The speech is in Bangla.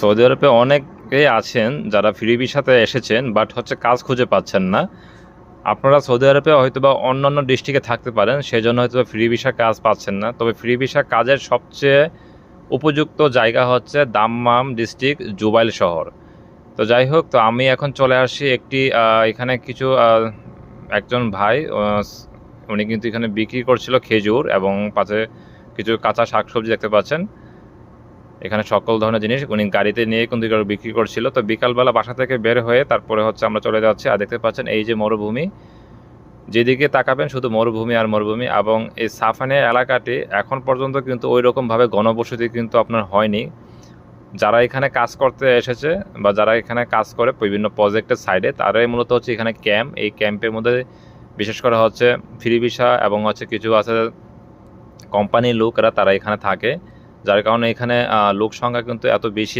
সৌদি আরবে অনেকেই আছেন যারা ফ্রি ভিসাতে এসেছেন বাট কাজ খুঁজে পাচ্ছেন না। আপনারা সৌদি আরবে হয়তোবা অন্যান্য ডিস্ট্রিক্টে থাকতে পারেন, সেজন্য হয়তোবা ফ্রি ভিসা কাজ পাচ্ছেন না। তবে ফ্রি ভিসা কাজের সবচেয়ে উপযুক্ত জায়গা হচ্ছে দাম্মাম ডিস্ট্রিক্ট, জুবাইল শহর। তো যাই হোক, তো আমি এখন চলে আসি একটি এখানে কিছু একজন ভাই উনি কিন্তু এখানে বিক্রি করছিল খেজুর এবং পাশে কিছু কাঁচা শাকসবজি দেখতে পাচ্ছেন। এখানে সকল ধরনের জিনিস উনি গাড়িতে নিয়ে কিন্তু বিক্রি করছিল। তো বিকালবেলা বাসা থেকে বের হয়ে তারপরে আমরা চলে যাচ্ছি। আর দেখতে পাচ্ছেন এই যে মরুভূমি, যেদিকে তাকাবেন শুধু মরুভূমি আর মরুভূমি। এবং এই সাফানিয়া এলাকাটি এখন পর্যন্ত কিন্তু ওই রকমভাবে ঘনবসতি কিন্তু আপনার হয়নি। যারা এখানে কাজ করতে এসেছে বা যারা এখানে কাজ করে বিভিন্ন প্রজেক্টের সাইডে, তারাই মূলত এখানে ক্যাম্প। এই ক্যাম্পের মধ্যে বিশেষ করে ফ্রি ভিসা এবং কিছু আছে কোম্পানির লোকরা, তারা এখানে থাকে। যার কারণে এখানে লোক সংখ্যা কিন্তু এত বেশি